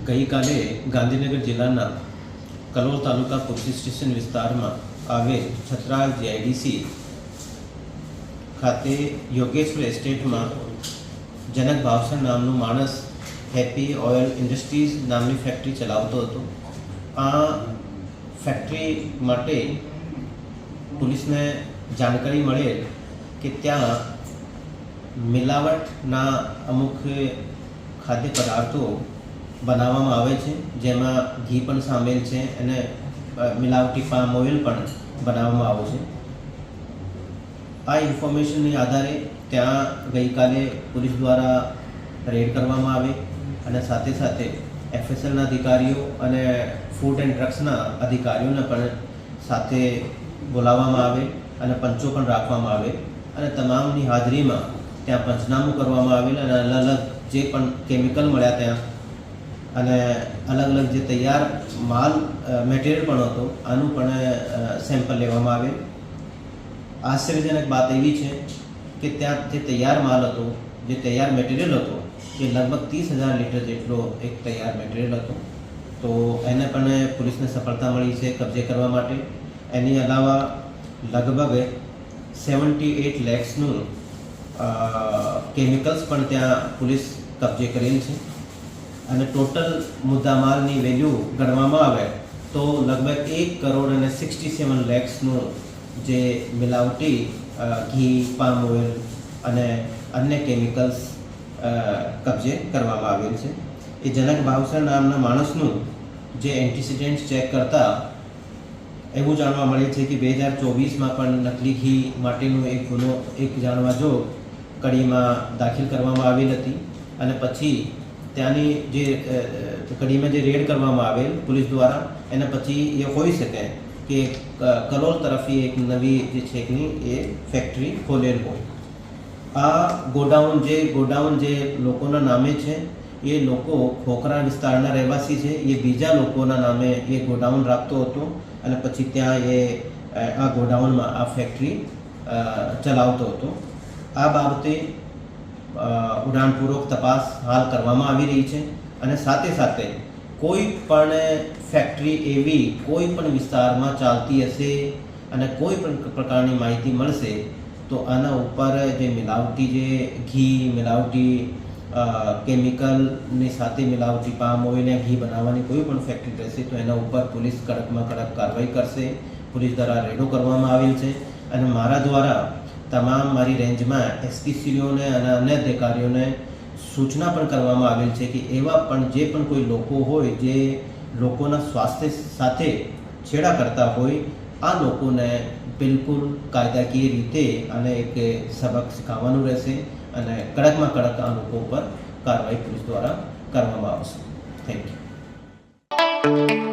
ગઈકાલે ગાંધીનગર જિલ્લાના કલોલ તાલુકા police station વિસ્તારમાં આવેલ છત્રાલ જીઆઈડીસી ખાતે યોગેશ્વર એસ્ટેટમાં જનક ભાવસર નામનું માણસ હેપી ઓઇલ ઇન્ડસ્ટ્રીઝ નામની ફેક્ટરી ચલાવતો હતો। આ ફેક્ટરી માટે પોલીસને જાણકારી મળેલ કે ત્યાં મિલાવટના અમુક ખાદ્ય પદાર્થો બનાવવામાં આવે છે, જેમાં ઘી પણ સામેલ છે અને મિલાવટી પામ ઓઇલ પણ બનાવવામાં આવે છે। આ ઇન્ફોર્મેશનની આધારે ત્યાં ગઈકાલે પોલીસ દ્વારા રેડ કરવામાં આવે અને સાથે સાથે એફએસએલના અધિકારીઓ અને ફૂડ એન્ડ ડ્રગ્સના અધિકારીઓને પણ સાથે બોલાવવામાં આવે અને પંચો પણ રાખવામાં આવે અને તમામની હાજરીમાં ત્યાં પંચનામું કરવામાં આવેલ અને અલગ અલગ જે પણ કેમિકલ મળ્યા ત્યાં અને અલગ અલગ જે તૈયાર માલ મટીરિયલ પણ હતો આનું પણ સેમ્પલ લેવામાં આવેલ। આશ્ચર્યજનક વાત એવી છે કે ત્યાં જે તૈયાર માલ હતો, જે તૈયાર મટીરિયલ હતો એ લગભગ 30,000 લીટર જેટલો એક તૈયાર મટીરિયલ હતો। તો એને પણ પોલીસને સફળતા મળી છે કબજે કરવા માટે। એની અલાવા લગભગ 78 લેક્સનું કેમિકલ્સ પણ ત્યાં પોલીસ કબજે કરેલ છે અને ટોટલ મુદ્દામાલની વેલ્યુ ગણવામાં આવે તો લગભગ 1,67 લાખનું જે મિલાવટી ઘી, પામ ઓઇલ અને અન્ય કેમિકલ્સ કબજે કરવામાં આવેલ છે। એ જનક ભાવસર નામના માણસનું જે એન્ટિસિડન્ટ ચેક કરતા એવું જાણવા મળે છે કે 2024માં પણ નકલી ઘી માટેનો એક ગુનો જાણવા જો કડીમાં દાખલ કરવામાં આવેલ હતી અને પછી ત્યાંની જે કડીમાં જે રેડ કરવામાં આવેલ પોલીસ દ્વારા એના પછી એ હોઈ શકે કે કલોલ તરફથી એક નવી જે છેકની એ ફેક્ટરી ખોલેલ હોય। આ ગોડાઉન જે લોકોના નામે છે એ લોકો ખોખરા વિસ્તારના રહેવાસી છે। એ બીજા લોકોના નામે એ ગોડાઉન રાખતો હતો અને પછી ત્યાં એ આ ગોડાઉનમાં આ ફેક્ટરી ચલાવતો હતો। આ બાબતે ઉડાણપૂર્વક તપાસ હાલ કરવામાં આવી રહી છે અને સાથે સાથે કોઈ પણ ફેક્ટરી એવી કોઈ પણ વિસ્તારમાં ચાલતી હશે અને કોઈ પણ પ્રકારની માહિતી મળશે તો આના ઉપર જે મિલાવટી જે ઘી, મિલાવટી કેમિકલની સાથે મિલાવટી પામ ઓઇલ या ઘી બનાવવાની કોઈ પણ ફેક્ટરી રહેશે તો એના ઉપર પોલીસ કડકમાં કડક કાર્યવાહી કરશે। પોલીસ દ્વારા રેડો કરવામાં આવેલ છે અને મારા દ્વારા તમામ મારી રેન્જમાં એસપીસીઓને અને અન્ય અધિકારીઓને સૂચના પણ કરવામાં આવેલ છે કે એવા પણ જે પણ કોઈ લોકો હોય જે લોકોના સ્વાસ્થ્ય સાથે છેડા કરતા હોય આ લોકોને બિલકુલ કાયદાકીય રીતે અને એક સબક શીખવવાનું રહેશે અને કડકમાં કડક આ લોકો પર કાર્યવાહી પોલીસ દ્વારા કરવામાં આવશે। Thank you.